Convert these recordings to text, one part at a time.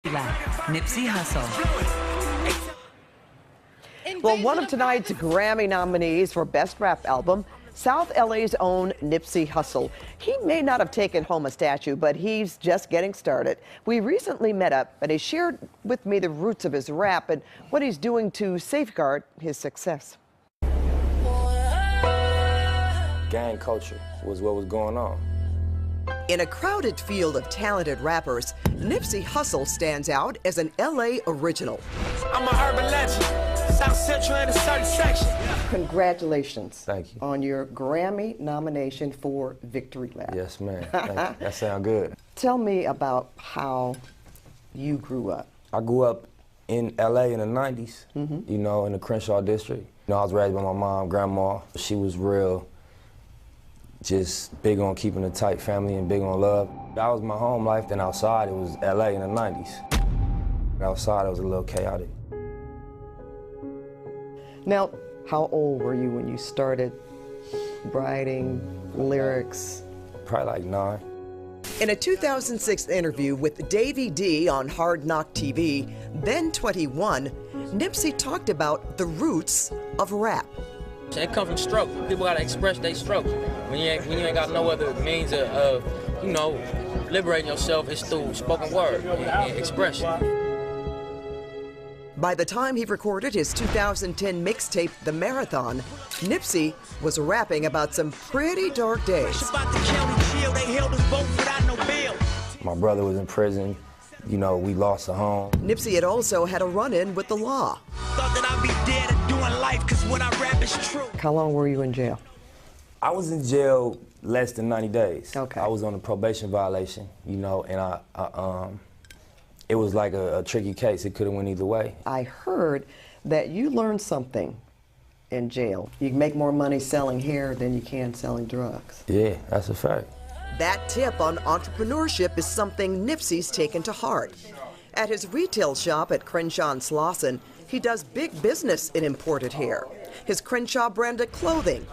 Nipsey Hussle. Well, one of tonight's Grammy nominees for Best Rap Album, South LA's own Nipsey Hussle. He may not have taken home a statue, but he's just getting started. We recently met up, and he shared with me the roots of his rap and what he's doing to safeguard his success. Gang culture was what was going on. In a crowded field of talented rappers, Nipsey Hussle stands out as an LA original. I'm a urban legend, South Central in a certain section. Congratulations. Thank you. On your Grammy nomination for Victory Lap. Yes, ma'am. Thank you. That sounds good. Tell me about how you grew up. I grew up in LA in the 90s, you know, in the Crenshaw district. You know, I was raised by my mom, grandma. She was real, just big on keeping a tight family and big on love. That was my home life. Then outside, it was LA in the 90s. Outside, it was a little chaotic. Now, how old were you when you started writing lyrics? Probably like 9. In a 2006 interview with Davey D on Hard Knock TV, then 21, Nipsey talked about the roots of rap. It comes from struggle. People gotta express their struggle. When you ain't got no other means of you know, liberating yourself, it's through spoken word and expression. By the time he recorded his 2010 mixtape, The Marathon, Nipsey was rapping about some pretty dark days. My brother was in prison. You know, we lost a home. Nipsey had also had a run-in with the law. Thought that I'd be dead at doing life, cause what I rap is true. How long were you in jail? I was in jail less than 90 days. Okay. I was on a probation violation, you know, and it was like a tricky case. It could have went either way. I heard that you learned something in jail. You make more money selling hair than you can selling drugs. Yeah, that's a fact. That tip on entrepreneurship is something Nipsey's taken to heart. At his retail shop at Crenshaw and Slauson, he does big business in imported hair. His Crenshaw branded clothing.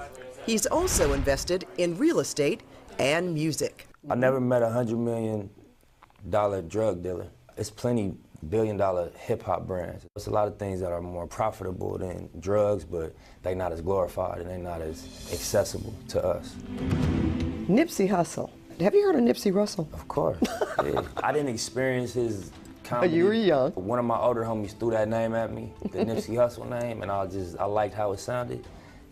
He's also invested in real estate and music. I never met a $100 million drug dealer. It's plenty billion-dollar hip-hop brands. It's a lot of things that are more profitable than drugs, but they're not as glorified and they're not as accessible to us. Nipsey Hussle. Have you heard of Nipsey Russell? Of course. Yeah. I didn't experience his comedy. You were young. One of my older homies threw that name at me, the Nipsey Hussle name, and I liked how it sounded.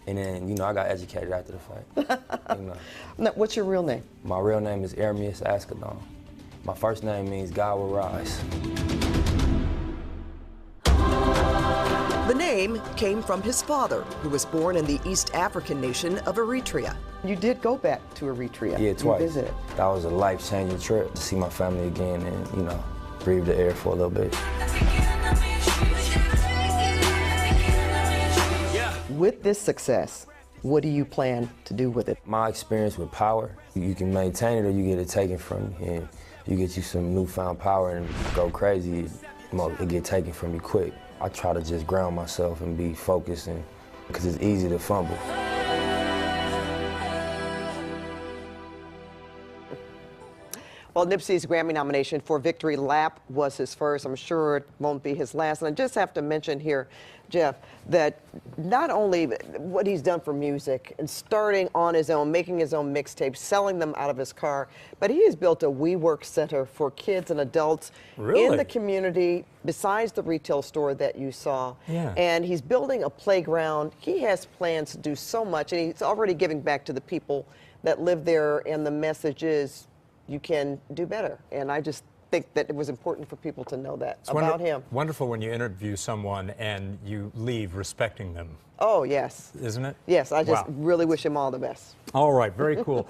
And then, you know, I got educated after the fact. You know. Now, what's your real name? My real name is Ermias Ascadon. My first name means God will rise. The name came from his father, who was born in the East African nation of Eritrea. You did go back to Eritrea. Yeah, twice. You visited. That was a life-changing trip to see my family again and, you know, breathe the air for a little bit. With this success, what do you plan to do with it? My experience with power, you can maintain it or you get it taken from you. And you get you some newfound power and go crazy, it get taken from you quick. I try to just ground myself and be focused, because it's easy to fumble. Well, Nipsey's Grammy nomination for Victory Lap was his first. I'm sure it won't be his last. And I just have to mention here, Jeff, that not only what he's done for music and starting on his own, making his own mixtapes, selling them out of his car, but he has built a WeWork center for kids and adults in the community besides the retail store that you saw. Yeah. And he's building a playground. He has plans to do so much, and he's already giving back to the people that live there, and the message is, you can do better. And I just think that it was important for people to know that about him. Wonderful when you interview someone and you leave respecting them. Oh, yes. Isn't it? Yes, I just really wish him all the best. All right, very cool.